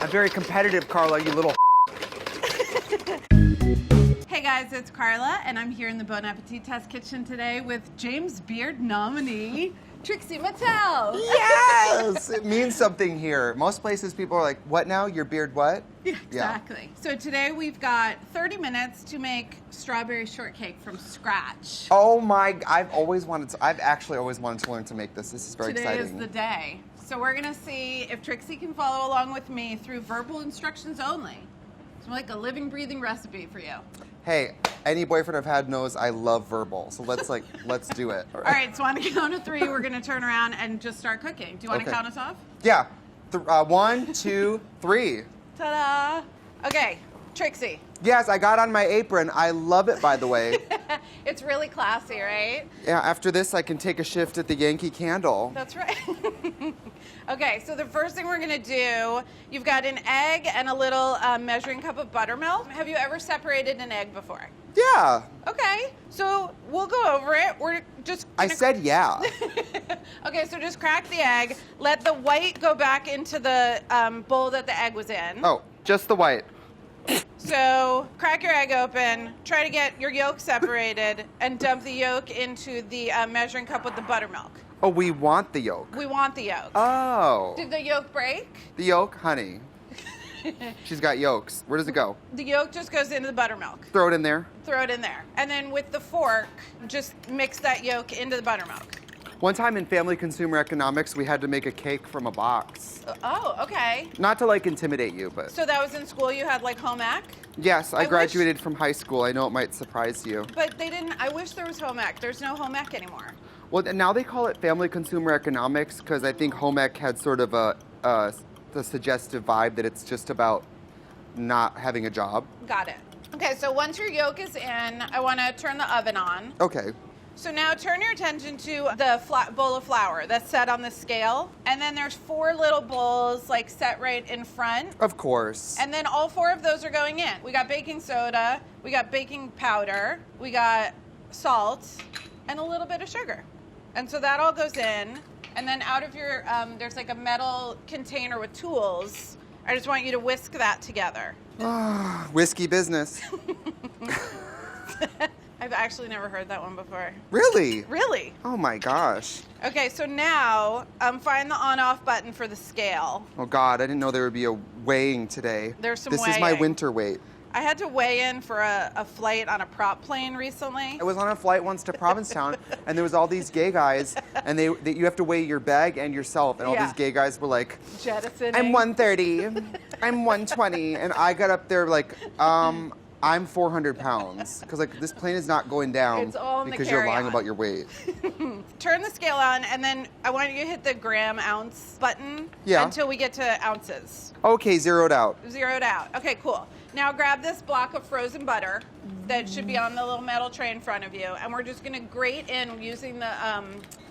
I'm very competitive, Carla, you little Hey guys, it's Carla, and I'm here in the Bon Appetit Test Kitchen today with James Beard nominee, Trixie Mattel. Yes! It means something here. Most places people are like, what now? Your beard what? Yeah, exactly. Yeah. So today we've got 30 minutes to make strawberry shortcake from scratch. Oh my, I've actually always wanted to learn to make this. This is very exciting. Today is the day. So we're gonna see if Trixie can follow along with me through verbal instructions only. It's like a living, breathing recipe for you. Hey, any boyfriend I've had knows I love verbal, so let's do it. All right, so on the count of 3, we're gonna turn around and just start cooking. Do you wanna count us off? Yeah, 1, 2, 3. Ta-da! Okay, Trixie. Yes, I got on my apron. I love it, by the way. It's really classy, right? Yeah, after this, I can take a shift at the Yankee Candle. That's right. Okay, so the first thing we're gonna do, you've got an egg and a little measuring cup of buttermilk. Have you ever separated an egg before? Yeah. Okay, so we'll go over it. We're just I said yeah. Okay, so just crack the egg. Let the white go back into the bowl that the egg was in. Oh, just the white. So crack your egg open, try to get your yolk separated, and dump the yolk into the measuring cup with the buttermilk. Oh, we want the yolk. We want the yolk. Oh. Did the yolk break? The yolk, honey. She's got yolks. Where does it go? The yolk just goes into the buttermilk. Throw it in there. Throw it in there. And then with the fork, just mix that yolk into the buttermilk. One time in family consumer economics, we had to make a cake from a box. Oh, okay. Not to like intimidate you, but. So that was in school, you had like home ec? Yes, I graduated from high school. I know it might surprise you. But they didn't, I wish there was home ec. There's no home ec anymore. Well, now they call it family consumer economics because I think home ec had sort of the suggestive vibe that it's just about not having a job. Got it. Okay, so once your yolk is in, I want to turn the oven on. Okay. So now turn your attention to the bowl of flour that's set on the scale. And then there's 4 little bowls like set right in front. Of course. And then all 4 of those are going in. We got baking soda, we got baking powder, we got salt, and a little bit of sugar. And so that all goes in. And then out of your, there's like a metal container with tools. I just want you to whisk that together. Whiskey business. I've actually never heard that one before. Really? Really? Oh my gosh. Okay, so now find the on-off button for the scale. Oh God, I didn't know there would be a weighing today. There's some This weighing. is my winter weight. I had to weigh in for a flight on a prop plane recently. I was on a flight once to Provincetown, and there was all these gay guys, and you have to weigh your bag and yourself, and all these gay guys were like, jettisoning. I'm 130, I'm 120, and I got up there like, I'm 400 pounds, because like this plane is not going down It's all in because the you're lying carry-on. about your weight. Turn the scale on, and then I want you to hit the gram ounce button until we get to ounces. Okay, zeroed out. Zeroed out. Okay, cool. Now grab this block of frozen butter that should be on the little metal tray in front of you, and we're just gonna grate in using the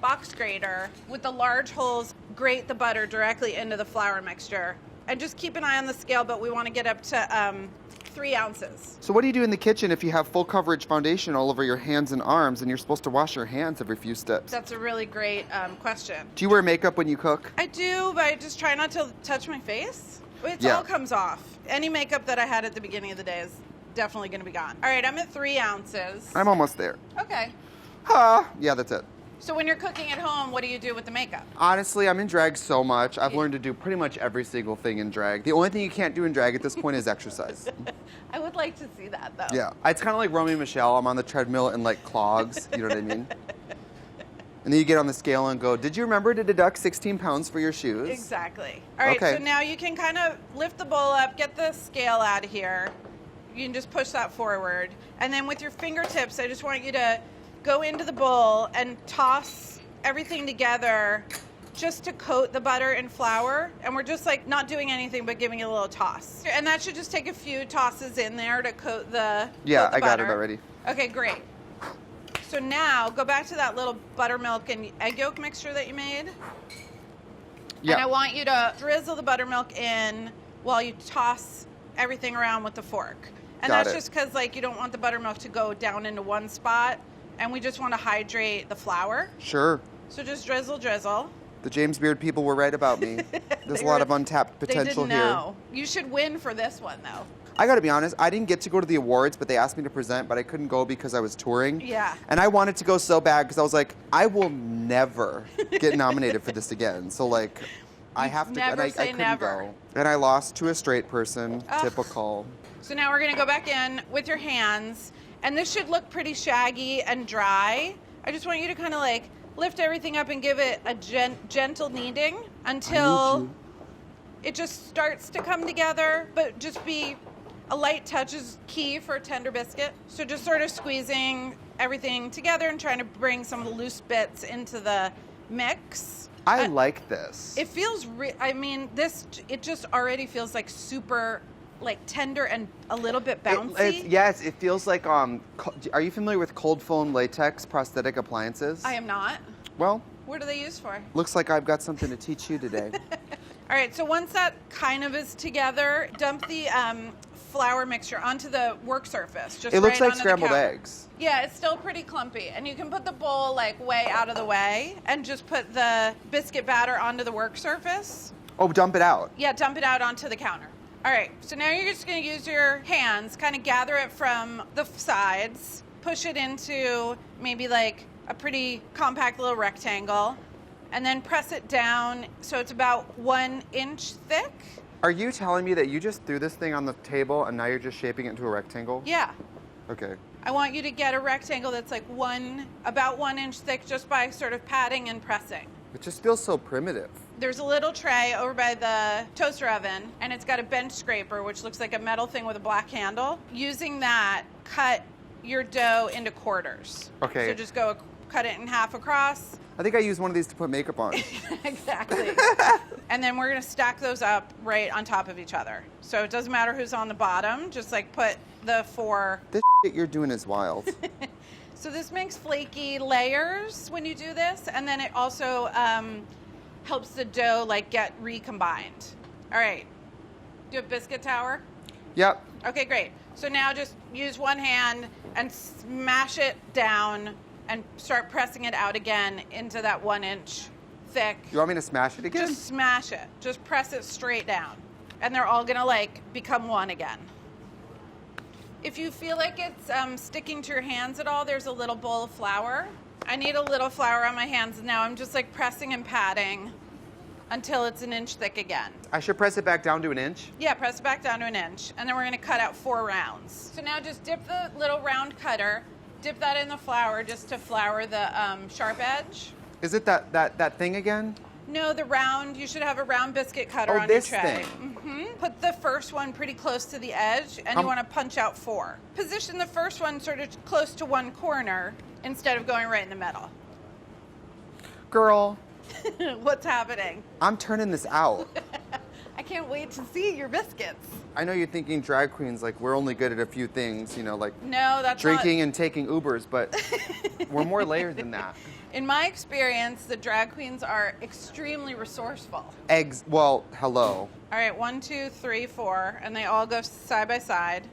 box grater with the large holes. Grate the butter directly into the flour mixture, and just keep an eye on the scale, but we want to get up to 3 ounces. So what do you do in the kitchen if you have full coverage foundation all over your hands and arms and you're supposed to wash your hands every few steps? That's a really great question. Do you wear makeup when you cook? I do, but I just try not to touch my face. It all comes off. Any makeup that I had at the beginning of the day is definitely going to be gone. All right, I'm at 3 ounces. I'm almost there. Okay. Yeah, that's it. So when you're cooking at home, what do you do with the makeup? Honestly, I'm in drag so much. I've learned to do pretty much every single thing in drag. The only thing you can't do in drag at this point is exercise. I would like to see that, though. Yeah. It's kind of like Romy and Michelle. I'm on the treadmill in like clogs. You know what I mean? And then you get on the scale and go, did you remember to deduct 16 pounds for your shoes? Exactly. All right, so now you can kind of lift the bowl up, get the scale out of here. You can just push that forward. And then with your fingertips, I just want you to go into the bowl and toss everything together just to coat the butter and flour. And we're just like not doing anything but giving it a little toss. And that should just take a few tosses in there to coat the I got it already. Okay, great. So now go back to that little buttermilk and egg yolk mixture that you made. Yeah. And I want you to drizzle the buttermilk in while you toss everything around with the fork. And that's just because like you don't want the buttermilk to go down into one spot, and we just want to hydrate the flour. Sure. So just drizzle, drizzle. The James Beard people were right about me. There's a lot of untapped potential they here. didn't know. You should win for this one, though. I gotta be honest, I didn't get to go to the awards, but they asked me to present, but I couldn't go because I was touring. Yeah. And I wanted to go so bad because I was like, I will never get nominated for this again. So like, I have to, and I couldn't go. And I lost to a straight person, typical. So now we're gonna go back in with your hands, and this should look pretty shaggy and dry. I just want you to kind of like lift everything up and give it a gentle kneading until it just starts to come together, but just be a light touch is key for a tender biscuit. So just sort of squeezing everything together and trying to bring some of the loose bits into the mix. I like this. It feels, I mean, it just already feels like super like tender and a little bit bouncy. Yes, it feels like, are you familiar with cold foam latex prosthetic appliances? I am not. Well. What are they used for? Looks like I've got something to teach you today. All right, so once that kind of is together, dump the flour mixture onto the work surface. Just it looks right like scrambled eggs. Yeah, it's still pretty clumpy. And you can put the bowl like way out of the way and just put the biscuit batter onto the work surface. Oh, dump it out. Yeah, dump it out onto the counter. All right, so now you're just gonna use your hands, kind of gather it from the sides, push it into maybe like a pretty compact little rectangle, and then press it down so it's about 1 inch thick. Are you telling me that you just threw this thing on the table and now you're just shaping it into a rectangle? Yeah. Okay. I want you to get a rectangle that's like about 1 inch thick just by sort of patting and pressing. It just feels so primitive. There's a little tray over by the toaster oven, and it's got a bench scraper, which looks like a metal thing with a black handle. Using that, cut your dough into quarters. Okay. So just cut it in half across. I think I used one of these to put makeup on. Exactly. And then we're gonna stack those up right on top of each other. So it doesn't matter who's on the bottom, just like put the 4. This shit you're doing is wild. So this makes flaky layers when you do this, and then it also helps the dough like get recombined. All right, do you have biscuit tower? Yep. Okay, great. So now just use one hand and smash it down and start pressing it out again into that 1 inch thick. You want me to smash it again? Just smash it. Just press it straight down. And they're all gonna like become one again. If you feel like it's sticking to your hands at all, there's a little bowl of flour. I need a little flour on my hands now. I'm just like pressing and patting until it's 1 inch thick again. I should press it back down to 1 inch? Yeah, press it back down to 1 inch. And then we're gonna cut out 4 rounds. So now just dip the little round cutter, dip that in the flour just to flour the sharp edge. Is it that thing again? No, the round, you should have a round biscuit cutter on your this tray. Thing. Mm-hmm. Put the first one pretty close to the edge, and you want to punch out 4. Position the first one sort of close to one corner instead of going right in the middle. Girl. What's happening? I'm turning this out. I can't wait to see your biscuits. I know you're thinking drag queens, like we're only good at a few things, you know, like no, that's drinking and taking Ubers, but we're more layered than that. In my experience, the drag queens are extremely resourceful. Well, hello. All right, 1, 2, 3, 4, and they all go side by side.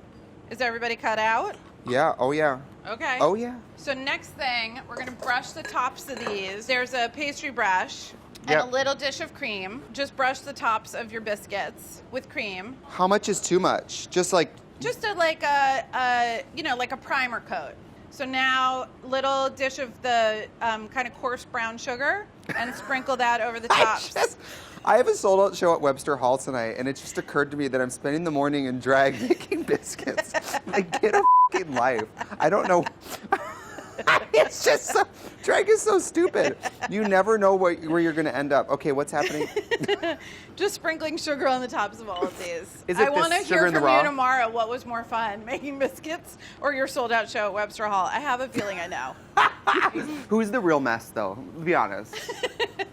Is everybody cut out? Yeah, oh yeah. Okay. Oh yeah. So next thing, we're gonna brush the tops of these. There's a pastry brush and a little dish of cream. Just brush the tops of your biscuits with cream. How much is too much? Just a like a primer coat. So now, little dish of the kind of coarse brown sugar, and sprinkle that over the tops. I have a sold-out show at Webster Hall tonight, and it just occurred to me that I'm spending the morning in drag making biscuits. Like, get a fucking life. I don't know. It's just so, drag is so stupid. You never know where you're going to end up. Okay, what's happening? Just sprinkling sugar on the tops of all of these. Is it I want to hear from raw? you tomorrow what was more fun, making biscuits or your sold-out show at Webster Hall. I have a feeling I know. Who's the real mess, though? Be honest.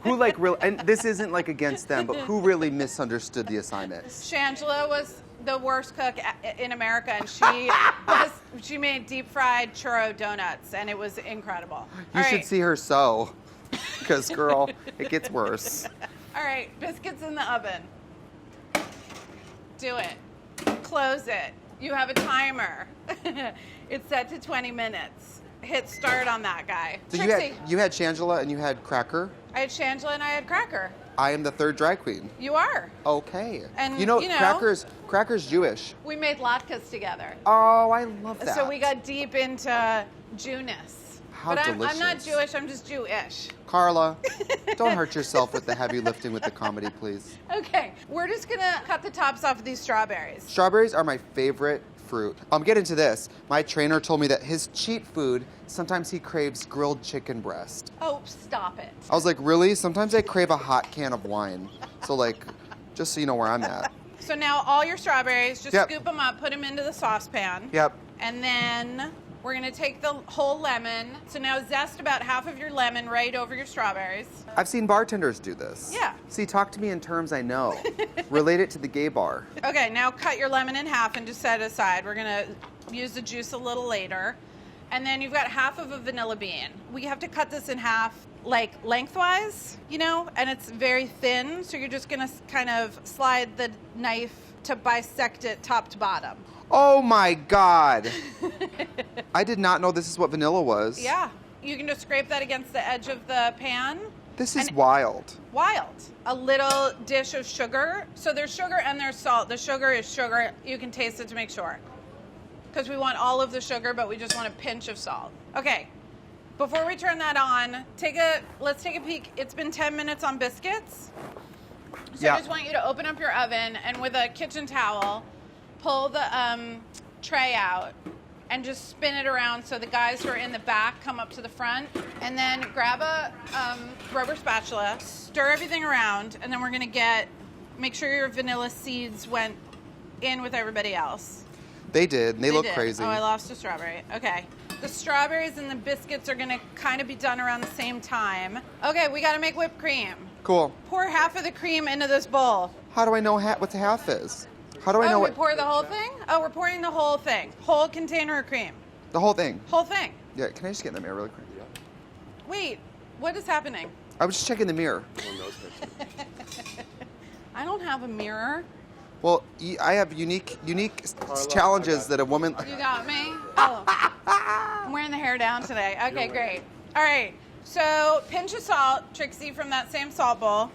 Who and this isn't like against them, but who really misunderstood the assignment? Shangela was the worst cook in America, and she made deep fried churro donuts, and it was incredible. You should see her sew, because girl, it gets worse. All right, biscuits in the oven. Do it. Close it. You have a timer. It's set to 20 minutes. Hit start on that guy. So Trixie. you had Shangela and you had Cracker? I had Shangela and I had Cracker. I am the third drag queen. You are. Okay. And you know, Cracker's Jewish. We made latkes together. Oh, I love that. So we got deep into Jewness. How but delicious. I'm not Jewish, I'm just Jewish. Carla, don't hurt yourself with the heavy lifting with the comedy, please. Okay, we're just gonna cut the tops off of these strawberries. Strawberries are my favorite fruit. Get into this. My trainer told me that his cheat food, sometimes he craves grilled chicken breast. Oh, stop it. I was like, really? Sometimes I crave a hot can of wine. So like, just so you know where I'm at. So now all your strawberries, just Yep. scoop them up, put them into the saucepan. Yep. And then we're gonna take the whole lemon. So now zest about half of your lemon right over your strawberries. I've seen bartenders do this. Yeah. See, talk to me in terms I know. Relate it to the gay bar. Okay, now cut your lemon in half and just set it aside. We're gonna use the juice a little later. And then you've got half of a vanilla bean. We have to cut this in half, like lengthwise, you know, and it's very thin. So you're just gonna kind of slide the knife to bisect it top to bottom. Oh my God. I did not know this is what vanilla was. Yeah, you can just scrape that against the edge of the pan. This is wild. Wild. A little dish of sugar. So there's sugar and there's salt. The sugar is sugar. You can taste it to make sure. Because we want all of the sugar, but we just want a pinch of salt. Okay, before we turn that on, let's take a peek. It's been 10 minutes on biscuits. So Yeah. I just want you to open up your oven and with a kitchen towel, pull the tray out and just spin it around so the guys who are in the back come up to the front. And then grab a rubber spatula, stir everything around, and then we're gonna make sure your vanilla seeds went in with everybody else. They did. And they look did. crazy. Oh, I lost a strawberry. Okay. The strawberries and the biscuits are gonna kind of be done around the same time. Okay, we gotta make whipped cream. Cool. Pour half of the cream into this bowl. How do I know what the half is? How do I know we what? pour the whole thing? Oh, we're pouring the whole thing. Whole container of cream. The whole thing. Whole thing. Yeah, can I just get in the mirror really quick? Wait, what is happening? I was just checking the mirror. I don't have a mirror. Well, I have unique challenges that a woman. You got me? Oh. I'm wearing the hair down today. Okay, great. All right, so pinch of salt, Trixie, from that same salt bowl.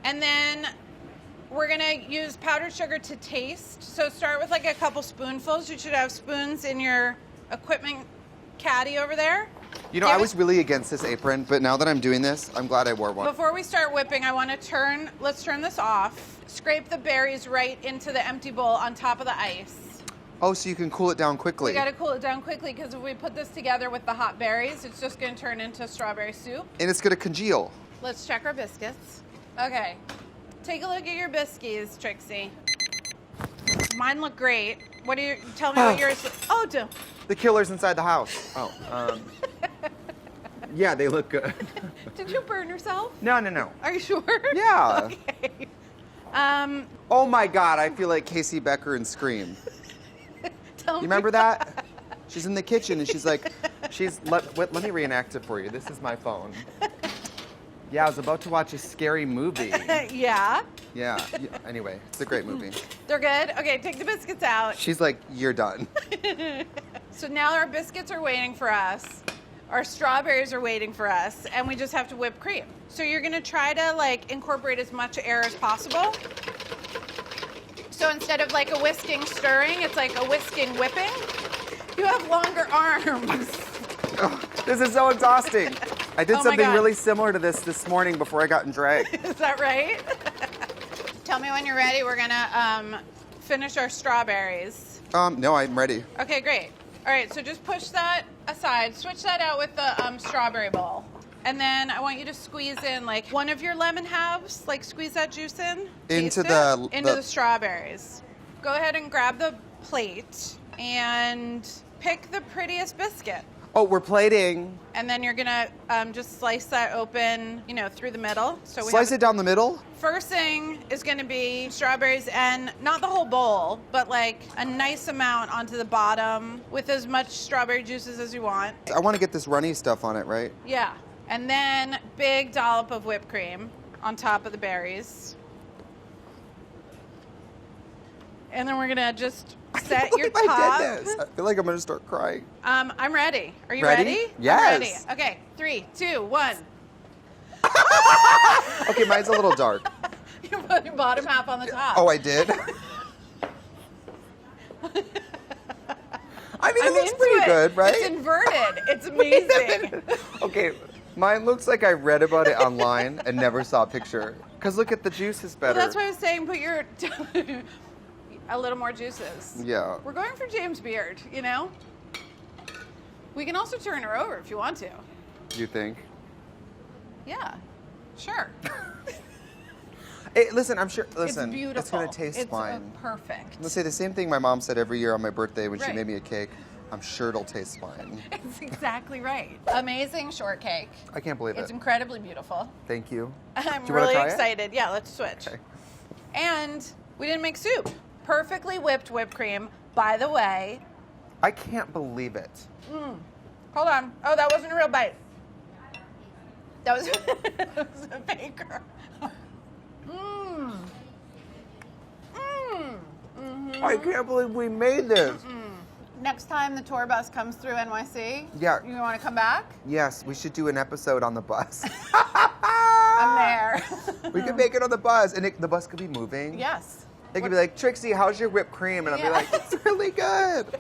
And then we're gonna use powdered sugar to taste. So start with like a couple spoonfuls. You should have spoons in your equipment caddy over there. You know, I was really against this apron, but now that I'm doing this, I'm glad I wore one. Before we start whipping, I want to let's turn this off. Scrape the berries right into the empty bowl on top of the ice. Oh, so you can cool it down quickly. We got to cool it down quickly because if we put this together with the hot berries, it's just going to turn into strawberry soup. And it's going to congeal. Let's check our biscuits. Okay. Take a look at your biscuits, Trixie. Mine look great. Tell me what yours. Oh, the killer's inside the house. Oh, yeah, they look good. Did you burn yourself? No. Are you sure? Yeah. Okay. Oh my God, I feel like Casey Becker in Scream. You remember that? She's in the kitchen and she's like, let me reenact it for you. This is my phone. Yeah, I was about to watch a scary movie. Yeah. Yeah. Anyway, it's a great movie. They're good? Okay, take the biscuits out. She's like, you're done. So now our biscuits are waiting for us. Our strawberries are waiting for us, and we just have to whip cream. So you're gonna try to like incorporate as much air as possible. So instead of like a whisking stirring, it's like a whisking whipping. You have longer arms. Oh, this is so exhausting. I did something God. really similar to this morning before I got in drag. Is that right? Tell me when you're ready. We're gonna finish our strawberries. No, I'm ready. Okay, great. All right, so just push that aside. Switch that out with the strawberry bowl. And then I want you to squeeze in like one of your lemon halves, like squeeze that juice in. Into the strawberries. Go ahead and grab the plate and pick the prettiest biscuit. Oh, we're plating. And then you're gonna just slice that open, through the middle. So Slice it down the middle? First thing is gonna be strawberries, and not the whole bowl, but like a nice amount onto the bottom with as much strawberry juices as you want. I want to get this runny stuff on it, right? Yeah. And then big dollop of whipped cream on top of the berries. And then we're gonna just set your top. I did this. I feel like I'm gonna start crying. I'm ready. Are you Ready? ready? Yes. I'm ready. Okay, 3, 2, 1. Okay, mine's a little dark. You put your bottom half on the top. Oh, I did? I mean, it looks pretty good, right? It's inverted. It's amazing. Okay, mine looks like I read about it online and never saw a picture. Because look at the juice is better. Well, that's why I was saying put your a little more juices. Yeah. We're going for James Beard, you know? We can also turn her over if you want to. You think? Yeah, sure. Hey, listen, I'm sure. Listen, it's beautiful. It's gonna taste it's fine. Perfect. Let's say the same thing my mom said every year on my birthday when she Right. made me a cake. I'm sure it'll taste fine. It's exactly right. Amazing shortcake. I can't believe It's it. incredibly beautiful. Thank you. I'm Do you wanna really try it? excited. Yeah, let's switch. Okay. And we didn't make soup. Perfectly whipped cream. By the way. I can't believe it. Hold on. Oh, that wasn't a real bite. That was, that was a baker. I can't believe we made this. Next time the tour bus comes through NYC, Yeah. you want to come back? Yes, we should do an episode on the bus. I'm there. We could make it on the bus, and the bus could be moving. Yes. They could be like, Trixie, how's your whipped cream? And I'll be Yeah. like, it's really good.